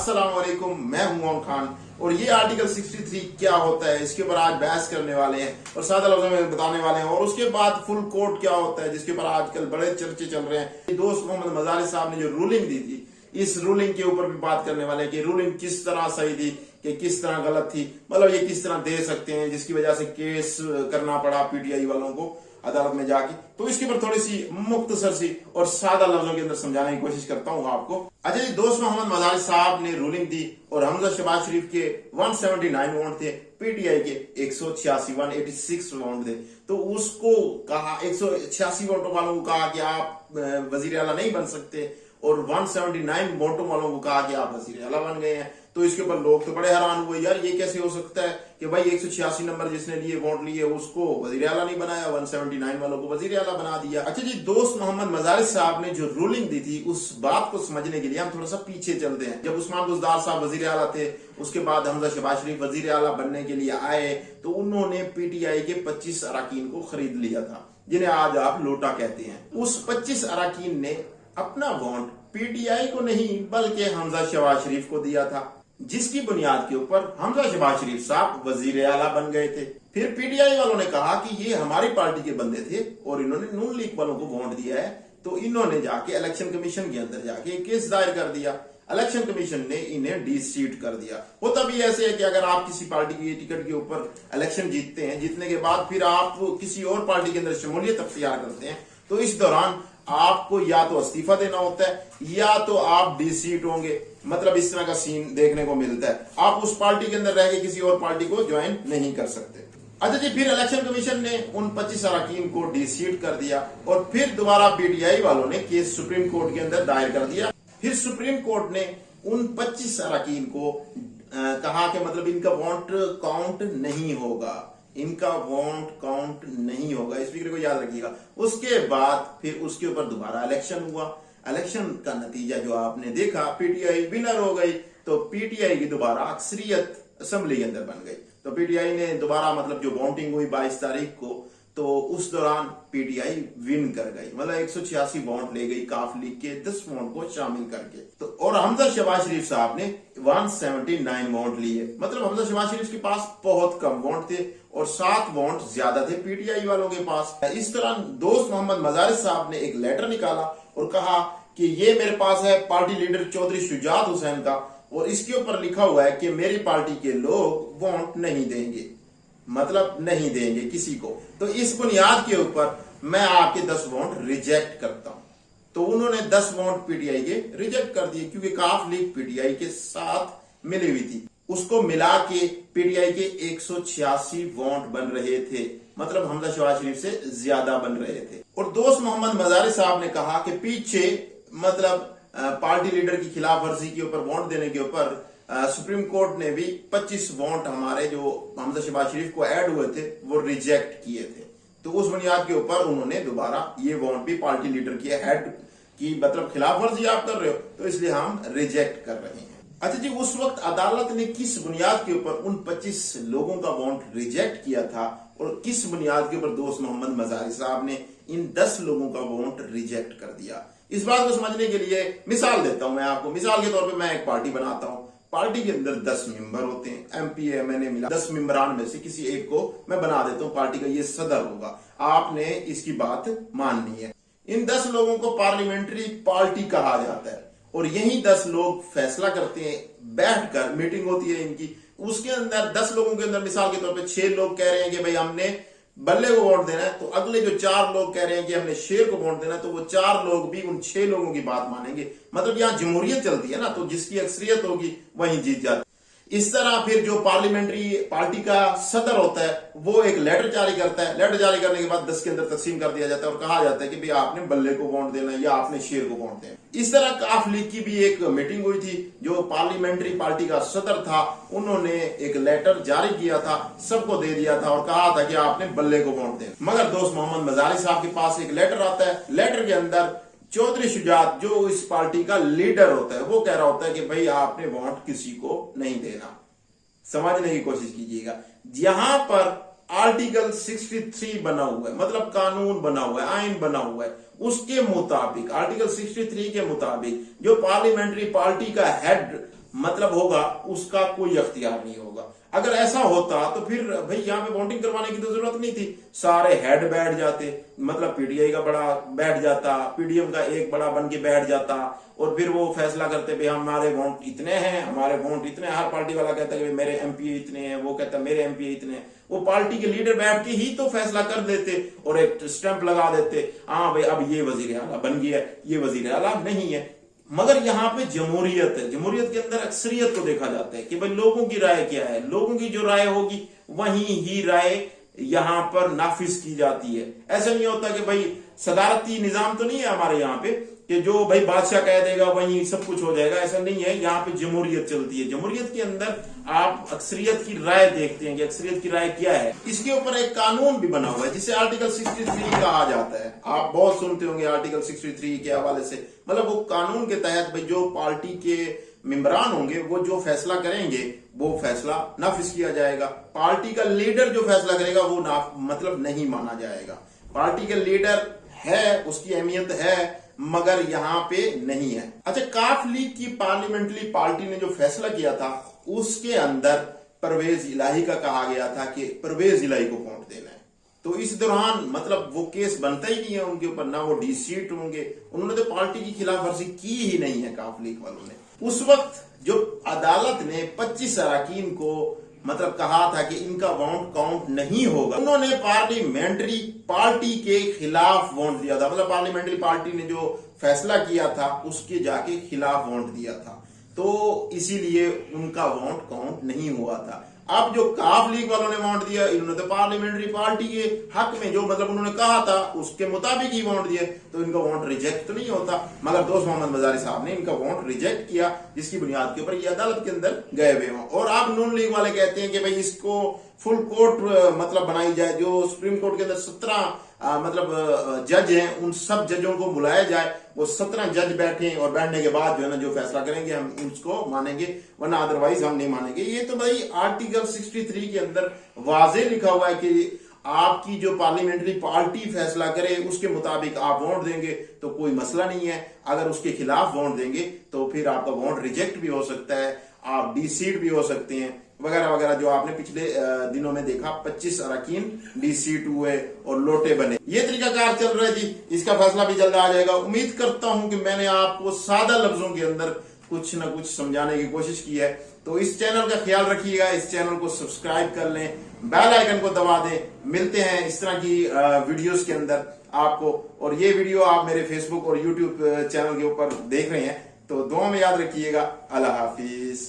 अस्सलाम वालेकुम, मैं हूं मोहन खान और ये आर्टिकल 63 क्या होता है इसके ऊपर आज बहस करने वाले हैं और सादा लफ्जों में बताने वाले हैं। और उसके बाद फुल कोर्ट क्या होता है जिसके ऊपर आजकल बड़े चर्चे चल रहे हैं। दोस्त मोहम्मद मजारी साहब ने जो रूलिंग दी थी, इस रूलिंग के ऊपर भी बात करने वाले हैं कि रूलिंग किस तरह सही थी कि किस तरह गलत थी, मतलब ये किस तरह दे सकते हैं जिसकी वजह से केस करना पड़ा पीटीआई वालों को अदालत में जाके। तो इसके ऊपर थोड़ी सी मुख्तसर सी और सादा लफ्जों के अंदर समझाने की कोशिश करता हूं आपको। अच्छा जी, दोस्त मोहम्मद मजारी साहब ने रूलिंग दी और हमजा शहबाज शरीफ के 179 वोट थे, पीटीआई के 186 वोट थे। तो उसको कहा 186 वोटों वालों को कहा कि आप वजीर आला नहीं बन सकते और 179 वोटों वालों को कहा कि आप वजीर आला बन गए हैं। तो इसके ऊपर लोग तो बड़े हैरान हुए, यार ये कैसे हो सकता है कि भाई 186 नंबर जिसने लिए वोट लिए उसको वजीर आला नहीं बनाया, 179 वालों को वजीर आला बना दिया। अच्छा जी, दोस्त मोहम्मद मजारी साहब ने जो रूलिंग दी थी उस बात को समझने के लिए हम थोड़ा सा पीछे चलते हैं। जब उस्मान बुज़दार साहब वजीर आला थे, उसके बाद हमजा शहबाज शरीफ वजीर आला बनने के लिए आए तो उन्होंने पीटीआई के 25 अरकान को खरीद लिया था, जिन्हें आज आप लोटा कहते हैं। उस 25 अरकान ने अपना वोट पीटीआई को नहीं बल्कि हमजा शहबाज शरीफ को दिया था, जिसकी बुनियाद के ऊपर हमजा शहबाज शरीफ साहब वजीर आला बन गए थे। फिर पीटीआई वालों ने कहा कि ये हमारी पार्टी के बंदे थे और इन्होंने नून लीग वालों को वोट दिया है, तो इन्होंने जाके इलेक्शन कमीशन के अंदर जाके केस दायर कर दिया। इलेक्शन कमीशन ने इन्हें डिसीट कर दिया। होता भी ऐसे है कि अगर आप किसी पार्टी की टिकट के ऊपर इलेक्शन जीतते हैं, जीतने के बाद फिर आप किसी और पार्टी के अंदर शमूलियत अख्तियार करते हैं, तो इस दौरान आपको या तो इस्तीफा देना होता है या तो आप डिसीट होंगे। मतलब इस तरह का सीन देखने को मिलता है, आप उस पार्टी के अंदर रह के किसी और पार्टी को ज्वाइन नहीं कर सकते। अच्छा जी, फिर इलेक्शन कमीशन ने उन 25 अरकान को डिसीट कर दिया और फिर दोबारा पीटीआई वालों ने केस सुप्रीम कोर्ट के अंदर दायर कर दिया। फिर सुप्रीम कोर्ट ने उन 25 अरकान को कहा कि मतलब इनका वोट काउंट नहीं होगा, इनका वोट काउंट नहीं होगा, इस फिक्र को याद रखिएगा। उसके बाद फिर उसके ऊपर दोबारा इलेक्शन हुआ। इलेक्शन का नतीजा जो आपने देखा, पीटीआई विनर हो गई, तो पीटीआई की दोबारा अक्सरियत असेंबली के अंदर बन गई। तो पीटीआई ने दोबारा मतलब जो वोटिंग हुई 22 तारीख को, तो उस दौरान पीटीआई विन कर गई, मतलब 186 वोट ले गई काफ लीग के 10 वोट को शामिल करके। तो और हमजा शहबाज शरीफ साहब ने 179 वोट लिए, मतलब हमजा शहबाज शरीफ के पास बहुत कम वोट थे और 7 वोट ज्यादा थे पीटीआई वालों के पास। इस दौरान दोस्त मोहम्मद मजारी साहब ने एक लेटर निकाला और कहा कि ये मेरे पास है पार्टी लीडर चौधरी शुजात हुसैन का, और इसके ऊपर लिखा हुआ है कि मेरी पार्टी के लोग वोट नहीं देंगे, मतलब नहीं देंगे किसी को। तो इस बुनियाद के ऊपर मैं आपके 10 वोट रिजेक्ट करता हूं। तो उन्होंने 10 वोट पीटीआई के रिजेक्ट कर दिए, क्योंकि काफ लीग पीटीआई के साथ मिली हुई थी। उसको मिला के पीटीआई के 186 वोट बन रहे थे, मतलब हमजा शहबाज शरीफ से ज्यादा बन रहे थे। और दोस्त मोहम्मद मजारी साहब ने कहा कि पीछे मतलब पार्टी लीडर की खिलाफ वर्जी के ऊपर वोट देने के ऊपर सुप्रीम कोर्ट ने भी 25 वोट हमारे जो हमजा शहबाज शरीफ को ऐड हुए थे वो रिजेक्ट किए थे। तो उस बुनियाद के ऊपर उन्होंने दोबारा ये वोट भी पार्टी लीडर की हेड की मतलब खिलाफ वर्जी आप कर रहे हो, तो इसलिए हम रिजेक्ट कर रहे हैं। अच्छा जी, उस वक्त अदालत ने किस बुनियाद के ऊपर उन 25 लोगों का वोट रिजेक्ट किया था और किस बुनियाद के ऊपर दोस्त मोहम्मद मजारी साहब ने इन 10 लोगों का वोट रिजेक्ट कर दिया, इस बात को समझने के लिए मिसाल देता हूं मैं आपको। मिसाल के तौर पे मैं एक पार्टी बनाता हूं, पार्टी के अंदर 10 मेंबर होते हैं, एमपी एमएनए मिला 10 मेंबरान में से किसी एक को मैं बना देता हूं पार्टी का ये सदर होगा। आपने इसकी बात माननी है। इन 10 लोगों को पार्लियामेंट्री पार्टी कहा जाता है और यही 10 लोग फैसला करते हैं, बैठकर मीटिंग होती है इनकी। उसके अंदर 10 लोगों के अंदर मिसाल के तौर पे 6 लोग कह रहे हैं कि भाई हमने बल्ले को वोट देना है, तो अगले जो 4 लोग कह रहे हैं कि हमने शेर को वोट देना है, तो वो 4 लोग भी उन 6 लोगों की बात मानेंगे। मतलब यहां जमहूरियत चलती है ना, तो जिसकी अक्सरियत होगी वही जीत जाती है। इस तरह फिर जो पार्लियामेंट्री पार्टी का सदर होता है वो एक लेटर जारी करता है। लेटर जारी करने के बाद 10 के अंदर तकसीम कर दिया जाता है और कहा जाता है कि भाई आपने बल्ले को वोट देना है या आपने शेर को वोट देना। इस तरह काफ लीग की भी एक मीटिंग हुई थी, जो पार्लियामेंट्री पार्टी का सदर था उन्होंने एक लेटर जारी किया था, सबको दे दिया था और कहा था कि आपने बल्ले को वोट देना। मगर दोस्त मोहम्मद मजारी साहब के पास एक लेटर आता है, लेटर के अंदर चौधरी शुजात जो इस पार्टी का लीडर होता है वो कह रहा होता है कि भाई आपने वोट किसी को नहीं देना। समझने की कोशिश कीजिएगा, यहां पर आर्टिकल 63 बना हुआ है, मतलब कानून बना हुआ है, आइन बना हुआ है। उसके मुताबिक आर्टिकल 63 के मुताबिक जो पार्लियामेंट्री पार्टी का हेड मतलब होगा उसका कोई अख्तियार नहीं होगा। अगर ऐसा होता तो फिर भाई यहाँ पे वोटिंग करवाने की तो जरूरत नहीं थी, सारे हेड बैठ जाते, मतलब पीटीआई का बड़ा बैठ जाता, पीडीएम का एक बड़ा बन के बैठ जाता और फिर वो फैसला करते भाई हमारे वोट इतने हैं, हमारे वोट इतने, हर पार्टी वाला कहता है कि मेरे एमपी इतने हैं, वो कहता है मेरे एमपी इतने हैं। वो पार्टी के लीडर बैठ के ही तो फैसला कर देते और एक स्टैंप लगा देते, हाँ भाई अब ये वजीर आला बन गया, ये वजीर आला नहीं है। मगर यहाँ पे जमहूरियत है, जमहूरियत के अंदर अक्सरियत को देखा जाता है कि भाई लोगों की राय क्या है, लोगों की जो राय होगी वही ही राय यहाँ पर नाफिज की जाती है। ऐसा नहीं होता कि भाई सदारती निजाम तो नहीं है हमारे यहाँ पे कि जो भाई बादशाह कह देगा वही सब कुछ हो जाएगा, ऐसा नहीं है। यहाँ पे जमहूरियत चलती है, जमहूरियत के अंदर आप अक्सरियत की राय देखते हैं कि अक्सरियत की राय क्या है। इसके ऊपर एक कानून भी बना हुआ है जिसे आर्टिकल 63 कहा जाता है। आप बहुत सुनते होंगे आर्टिकल 63 के हवाले से, मतलब वो कानून के तहत भाई जो पार्टी के मेंबरान होंगे वो जो फैसला करेंगे वो फैसला नाफिज किया जाएगा। पार्टी का लीडर जो फैसला करेगा वो मतलब नहीं माना जाएगा। पार्टी का लीडर है, उसकी अहमियत है, मगर यहाँ पे नहीं है। अच्छा, काफ लीग की पार्लियामेंट्री पार्टी ने जो फैसला किया था उसके अंदर परवेज इलाही का कहा गया था कि परवेज इलाही को वोट देना है। तो इस दौरान मतलब वो केस बनता ही नहीं है उनके ऊपर, ना वो डी-सीट होंगे। उन्होंने तो पार्टी की खिलाफ वर्जी की ही नहीं है काफ लीग वालों ने। उस वक्त जो अदालत ने 25 अरकान को मतलब कहा था कि इनका वोट काउंट नहीं होगा, उन्होंने पार्लियामेंट्री पार्टी के खिलाफ वोट दिया था। मतलब पार्लियामेंट्री पार्टी ने जो फैसला किया था उसके जाके खिलाफ वोट दिया था, तो इसीलिए उनका वोट काउंट नहीं हुआ था। अब जो काफ लीग वालों ने वोट दिया, इन्होंने तो पार्लियामेंट्री पार्टी के हक में जो मतलब उन्होंने कहा था उसके मुताबिक ही वोट दिए, तो इनका वोट रिजेक्ट तो नहीं होता। मगर दोस्त मोहम्मद मजारी साहब ने इनका वोट रिजेक्ट किया, जिसकी बुनियाद के ऊपर ये अदालत के अंदर गए हुए हों। और अब नून लीग वाले कहते हैं कि भाई इसको फुल कोर्ट मतलब बनाई जाए, जो सुप्रीम कोर्ट के अंदर 17 मतलब जज हैं, उन सब जजों को बुलाया जाए, वो 17 जज बैठे और बैठने के बाद जो है ना जो फैसला करेंगे हम उसको मानेंगे, वरना अदरवाइज हम नहीं मानेंगे। ये तो भाई आर्टिकल 63 के अंदर वाजे लिखा हुआ है कि आपकी जो पार्लियामेंट्री पार्टी फैसला करे उसके मुताबिक आप वोट देंगे तो कोई मसला नहीं है। अगर उसके खिलाफ वोट देंगे तो फिर आपका वोट रिजेक्ट भी हो सकता है, आप डी-सीट भी हो सकते हैं, वगैरह वगैरह। जो आपने पिछले दिनों में देखा 25 अरकान डी-सीट हुए और लोटे बने। ये तरीकाकार चल रहा है जी, इसका फैसला भी जल्द आ जाएगा। उम्मीद करता हूं कि मैंने आपको सादा लफ्जों के अंदर कुछ ना कुछ समझाने की कोशिश की है। तो इस चैनल का ख्याल रखिएगा, इस चैनल को सब्सक्राइब कर लें, बेल आइकन को दबा दें। मिलते हैं इस तरह की वीडियोस के अंदर आपको। और ये वीडियो आप मेरे फेसबुक और यूट्यूब चैनल के ऊपर देख रहे हैं तो दुआ में याद रखिएगा। अल्लाह हाफिज।